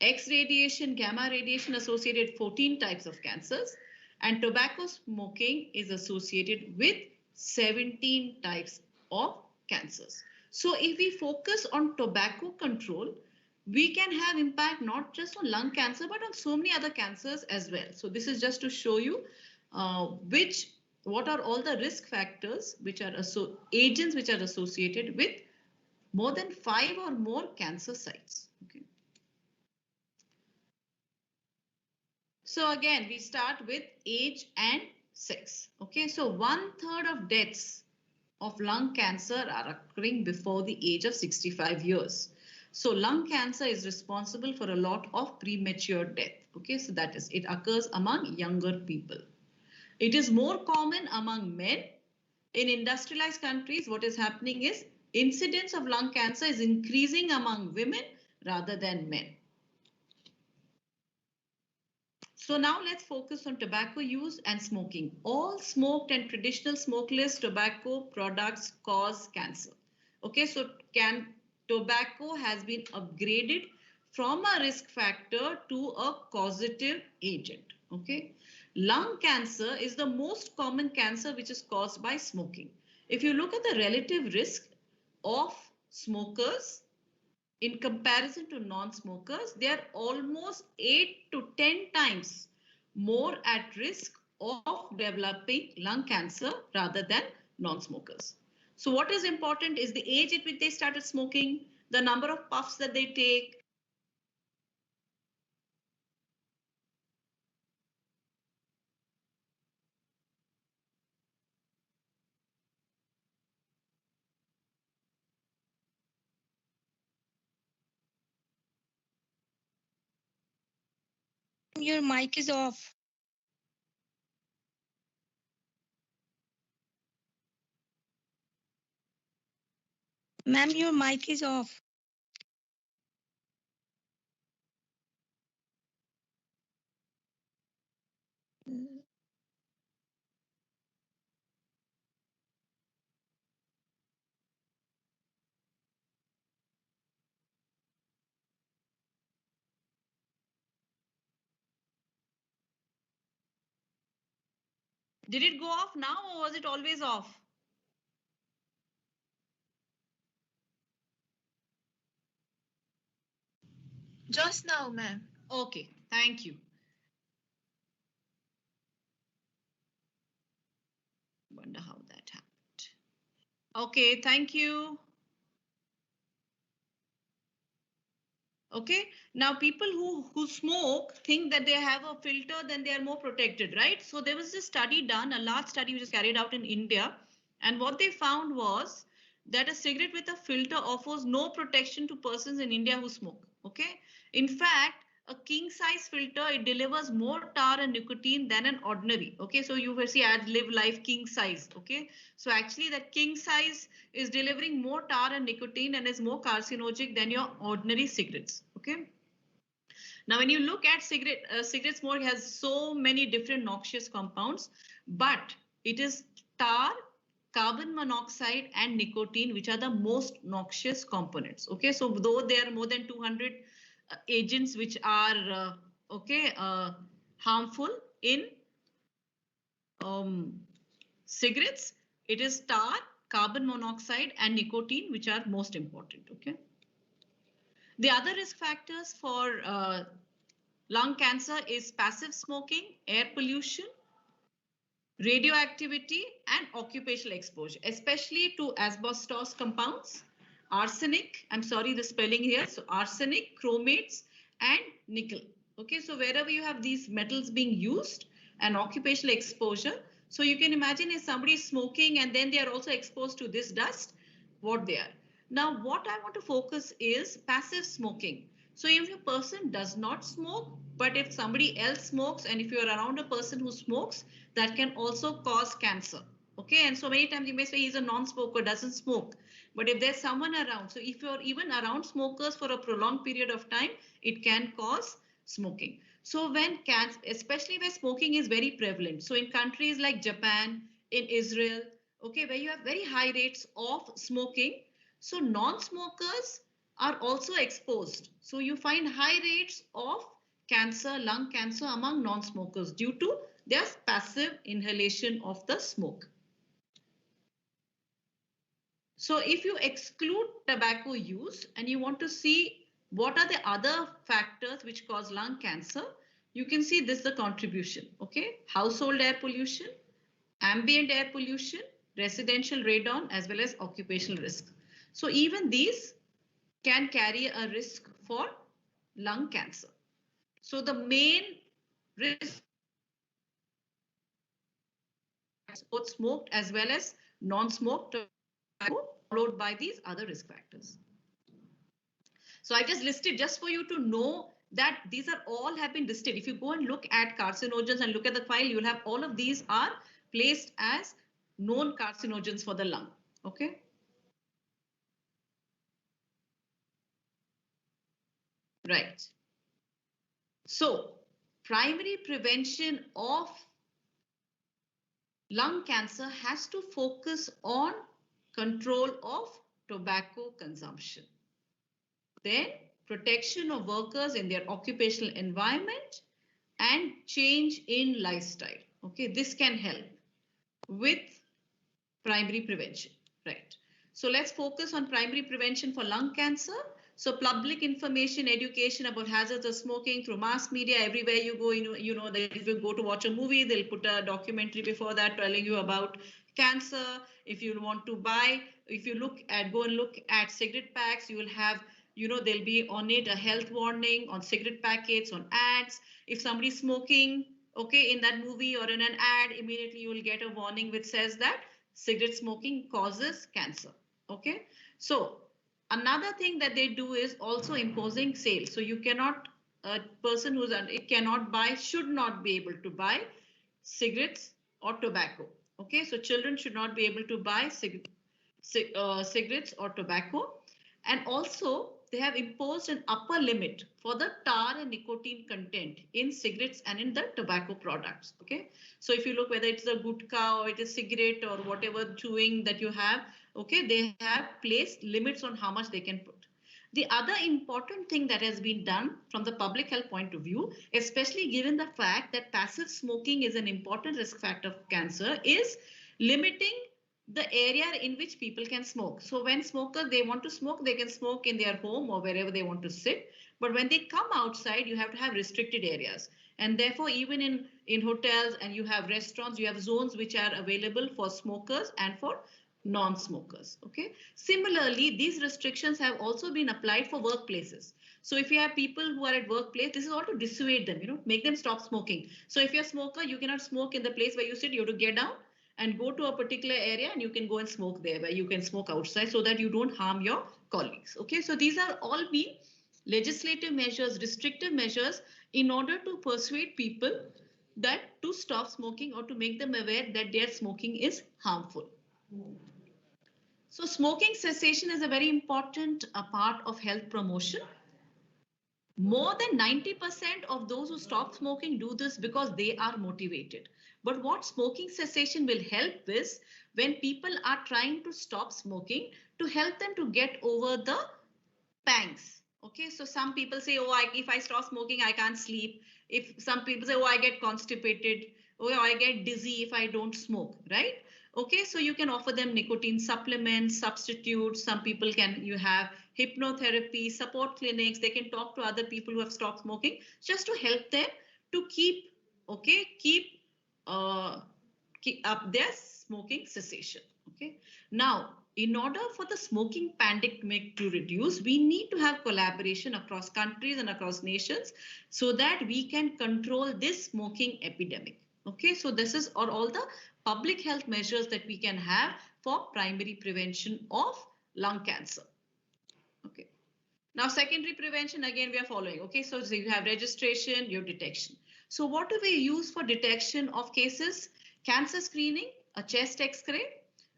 Speaker 1: X radiation, gamma radiation associated 14 types of cancers, and tobacco smoking is associated with 17 types of cancers. So if we focus on tobacco control, we can have impact not just on lung cancer, but on so many other cancers as well. So this is just to show you what are all the risk factors which are agents which are associated with more than 5 or more cancer sites. Okay. So again, we start with age and sex. Okay, so 1/3 of deaths of lung cancer are occurring before the age of 65 years. So lung cancer is responsible for a lot of premature death. Okay, so that is, it occurs among younger people. It is more common among men. In industrialized countries, what is happening is incidence of lung cancer is increasing among women rather than men. So now let's focus on tobacco use and smoking. All smoked and traditional smokeless tobacco products cause cancer. Okay, so tobacco has been upgraded from a risk factor to a causative agent. Okay, lung cancer is the most common cancer which is caused by smoking. If you look at the relative risk of smokers in comparison to non-smokers, they are almost 8 to 10 times more at risk of developing lung cancer rather than non-smokers. So what is important is the age at which they started smoking, the number of puffs that they take.
Speaker 2: Your mic is off. Ma'am, your mic is off.
Speaker 1: Did it go off now or was it always off?
Speaker 3: Just now, ma'am.
Speaker 1: Okay, thank you. Wonder how that happened. Okay, thank you. Okay, now people who smoke think that they have a filter, then they are more protected, right? So there was this study done, a large study which was carried out in India. And what they found was that a cigarette with a filter offers no protection to persons in India who smoke. Okay, in fact, a king size filter, it delivers more tar and nicotine than an ordinary. Okay, so you will see ads live life king size. Okay, so actually that king size is delivering more tar and nicotine and is more carcinogenic than your ordinary cigarettes. Okay, now when you look at cigarette smoke has so many different noxious compounds, but it is tar, carbon monoxide and nicotine which are the most noxious components. Okay, so though there are more than 200 agents which are harmful in cigarettes, it is tar, carbon monoxide and nicotine which are most important. Okay, the other risk factors for lung cancer is passive smoking, air pollution, radioactivity and occupational exposure, especially to asbestos compounds, arsenic, I'm sorry the spelling here, so arsenic, chromates and nickel. Okay, so wherever you have these metals being used and occupational exposure, so you can imagine if somebody is smoking and then they are also exposed to this dust, what they are. Now what I want to focus is passive smoking. So if a person does not smoke, but if somebody else smokes and if you're around a person who smokes, that can also cause cancer. Okay, and so many times you may say he's a non-smoker, doesn't smoke. But if there's someone around, so if you're even around smokers for a prolonged period of time, it can cause smoking. So when cancer, especially where smoking is very prevalent. So in countries like Japan, in Israel, okay, where you have very high rates of smoking. So non-smokers are also exposed. So you find high rates of cancer, lung cancer among non-smokers due to their passive inhalation of the smoke. So if you exclude tobacco use and you want to see what are the other factors which cause lung cancer, you can see this is the contribution, okay? Household air pollution, ambient air pollution, residential radon, as well as occupational risk. So even these can carry a risk for lung cancer. So the main risk both smoked as well as non-smoked tobacco, followed by these other risk factors. So I just listed just for you to know that these are all have been listed. If you go and look at carcinogens and look at the file, you'll have all of these are placed as known carcinogens for the lung. Okay. Right. So primary prevention of lung cancer has to focus on control of tobacco consumption. Then protection of workers in their occupational environment and change in lifestyle. Okay, this can help with primary prevention, right? So let's focus on primary prevention for lung cancer. So public information, education about hazards of smoking through mass media, everywhere you go, you know that if you go to watch a movie, they'll put a documentary before that telling you about cancer. If you want to buy, if you go and look at cigarette packs, you will have, there'll be on it a health warning on cigarette packets, on ads. If somebody's smoking, okay, in that movie or in an ad, immediately you will get a warning which says that cigarette smoking causes cancer. Okay, so another thing that they do is also imposing sales. So you cannot, a person who's it cannot buy, should not be able to buy cigarettes or tobacco. Okay, so children should not be able to buy cigarettes or tobacco. And also they have imposed an upper limit for the tar and nicotine content in cigarettes and in the tobacco products. Okay, so if you look whether it's a gutka or it is cigarette or whatever chewing that you have, okay, they have placed limits on how much they can put. The other important thing that has been done from the public health point of view, especially given the fact that passive smoking is an important risk factor of cancer, is limiting the area in which people can smoke. So when smokers, they want to smoke, they can smoke in their home or wherever they want to sit. But when they come outside, you have to have restricted areas. And therefore, even in hotels and you have restaurants, you have zones which are available for smokers and for non-smokers. Okay. Similarly, these restrictions have also been applied for workplaces. So if you have people who are at workplace, this is all to dissuade them, make them stop smoking. So if you're a smoker, you cannot smoke in the place where you sit, you have to get down and go to a particular area and you can go and smoke there, where you can smoke outside so that you don't harm your colleagues. Okay, so these are all being legislative measures, restrictive measures in order to persuade people that to stop smoking or to make them aware that their smoking is harmful. So smoking cessation is a very important part of health promotion. More than 90% of those who stop smoking do this because they are motivated. But what smoking cessation will help is when people are trying to stop smoking, to help them to get over the pangs. Okay, so some people say, oh, if I stop smoking, I can't sleep. If some people say, oh, I get constipated, oh, I get dizzy if I don't smoke, right? Okay, so you can offer them nicotine supplements, substitutes. Some people you have hypnotherapy, support clinics. They can talk to other people who have stopped smoking just to help them to keep up their smoking cessation. Okay, now in order for the smoking pandemic to reduce, we need to have collaboration across countries and across nations so that we can control this smoking epidemic. Okay, so this is all the public health measures that we can have for primary prevention of lung cancer. Okay. Now, secondary prevention, again, we are following. Okay, so you have registration, you have detection. So what do we use for detection of cases? Cancer screening, a chest X-ray,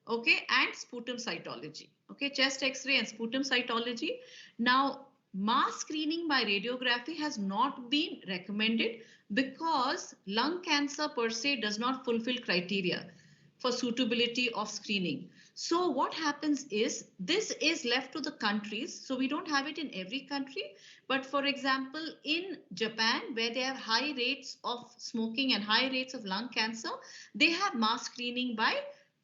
Speaker 1: okay, and sputum cytology. Okay, chest X-ray and sputum cytology. Now, mass screening by radiography has not been recommended because lung cancer per se does not fulfill criteria. for suitability of screening. So what happens is this is left to the countries. So we don't have it in every country. But for example, in Japan, where they have high rates of smoking and high rates of lung cancer, they have mass screening by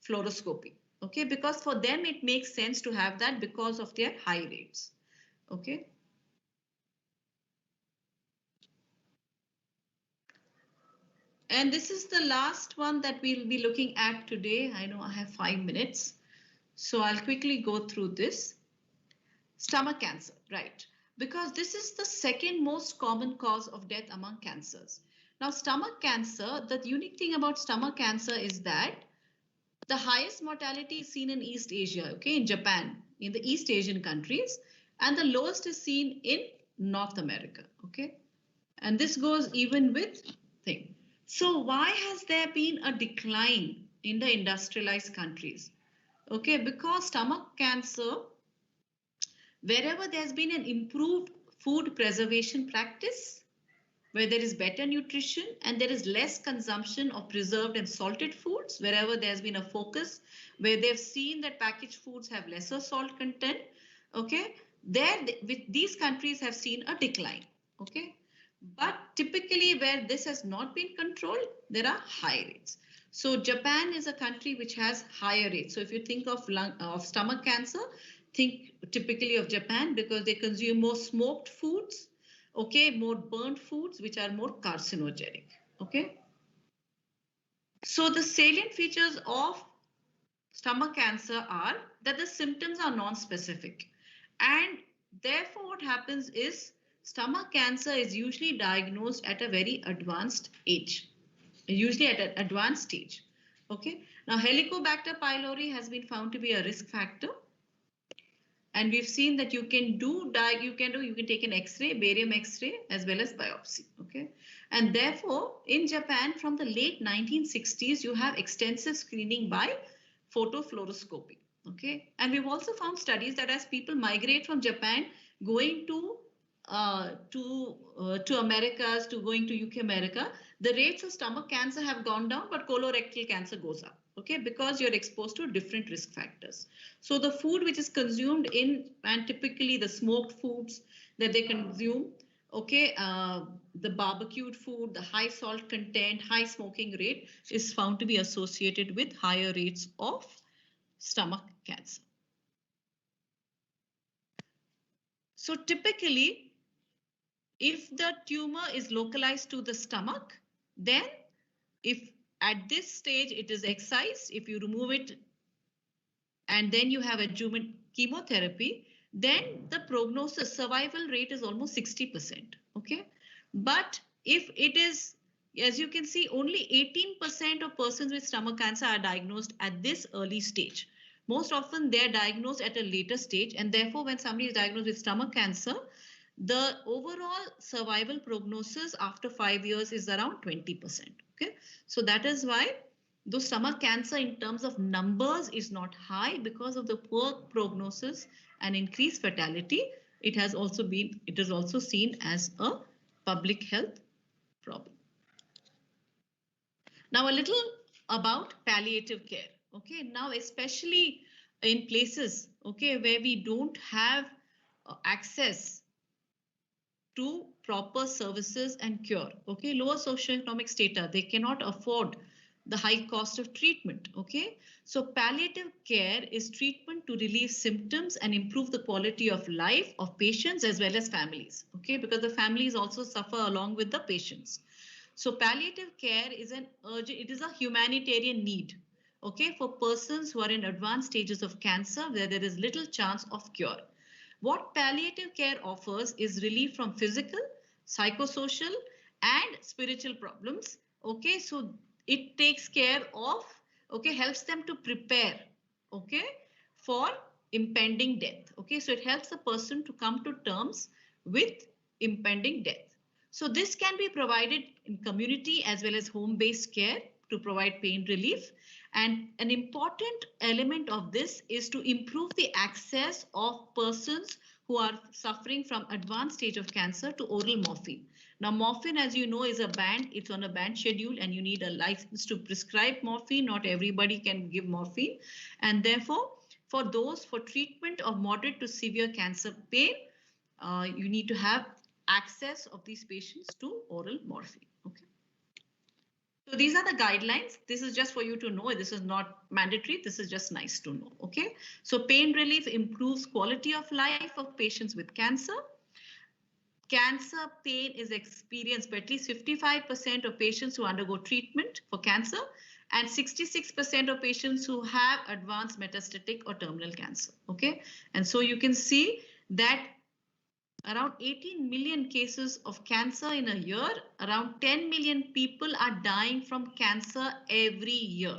Speaker 1: fluoroscopy. Okay, because for them it makes sense to have that because of their high rates. Okay. And this is the last one that we'll be looking at today. I know I have 5 minutes, so I'll quickly go through this. Stomach cancer, right? Because this is the second most common cause of death among cancers. Now, stomach cancer, the unique thing about stomach cancer is that the highest mortality is seen in East Asia, okay, in Japan, in the East Asian countries, and the lowest is seen in North America, okay? And this goes even with thing. So why has there been a decline in the industrialized countries? Okay, because stomach cancer, wherever there's been an improved food preservation practice, where there is better nutrition and there is less consumption of preserved and salted foods, wherever there's been a focus, where they've seen that packaged foods have lesser salt content, okay, with these countries have seen a decline, okay. But typically where this has not been controlled, there are high rates. So Japan is a country which has higher rates. So if you think of stomach cancer, think typically of Japan because they consume more smoked foods, okay, more burnt foods, which are more carcinogenic, okay. So the salient features of stomach cancer are that the symptoms are non-specific. And therefore what happens is stomach cancer is usually diagnosed at a very advanced age, usually at an advanced stage. Okay. Now, Helicobacter pylori has been found to be a risk factor. And we've seen that you can take an X-ray, barium X-ray, as well as biopsy. Okay. And therefore, in Japan, from the late 1960s, you have extensive screening by photofluoroscopy. Okay. And we've also found studies that as people migrate from Japan, going to Americas, to going to UK America, the rates of stomach cancer have gone down, but colorectal cancer goes up, okay, because you're exposed to different risk factors. So the food which is consumed and typically the smoked foods that they consume, okay, the barbecued food, the high salt content, high smoking rate is found to be associated with higher rates of stomach cancer. So typically, if the tumor is localized to the stomach, then if at this stage it is excised, if you remove it and then you have adjuvant chemotherapy, then the prognosis survival rate is almost 60%. Okay. But if it is, as you can see, only 18% of persons with stomach cancer are diagnosed at this early stage. Most often they're diagnosed at a later stage, and therefore when somebody is diagnosed with stomach cancer, the overall survival prognosis after 5 years is around 20%. Okay, so that is why though stomach cancer in terms of numbers is not high because of the poor prognosis and increased fatality, it is also seen as a public health problem. Now a little about palliative care. Okay, now especially in places, okay, where we don't have access to proper services and cure. Okay, lower socioeconomic strata, they cannot afford the high cost of treatment. Okay, so palliative care is treatment to relieve symptoms and improve the quality of life of patients as well as families. Okay, because the families also suffer along with the patients. So palliative care is it is a humanitarian need. Okay, for persons who are in advanced stages of cancer where there is little chance of cure. What palliative care offers is relief from physical, psychosocial, and spiritual problems. Okay, so it takes care of, okay, helps them to prepare, okay, for impending death. Okay, so it helps the person to come to terms with impending death. So this can be provided in community as well as home-based care to provide pain relief. And an important element of this is to improve the access of persons who are suffering from advanced stage of cancer to oral morphine. Now, morphine, as you know, is a banned, it's on a banned schedule and you need a license to prescribe morphine. Not everybody can give morphine. And therefore, for those for treatment of moderate to severe cancer pain, you need to have access of these patients to oral morphine. Okay. So these are the guidelines. This is just for you to know. This is not mandatory. This is just nice to know. Okay. So pain relief improves quality of life of patients with cancer. Cancer pain is experienced by at least 55% of patients who undergo treatment for cancer and 66% of patients who have advanced metastatic or terminal cancer. Okay. And so you can see that around 18 million cases of cancer in a year, around 10 million people are dying from cancer every year.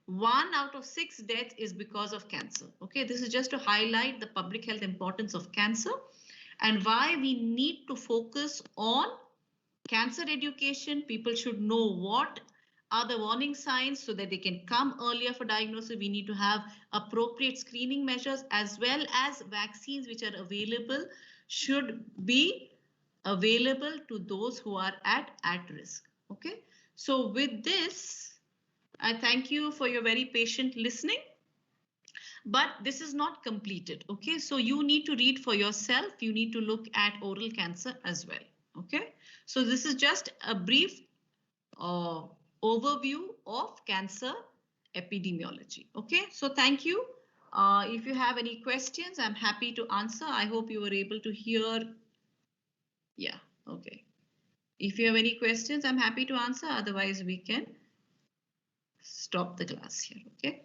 Speaker 1: 1 out of 6 deaths is because of cancer. Okay, this is just to highlight the public health importance of cancer and why we need to focus on cancer education. People should know what are the warning signs so that they can come earlier for diagnosis. We need to have appropriate screening measures as well as vaccines which are available should be available to those who are at risk. Okay, so with this, I thank you for your very patient listening. But this is not completed. Okay, so you need to read for yourself. You need to look at oral cancer as well. Okay, so this is just a brief overview of cancer epidemiology. Okay, so thank you. If you have any questions, I'm happy to answer. I hope you were able to hear. Yeah, okay. If you have any questions, I'm happy to answer. Otherwise, we can stop the class here. Okay.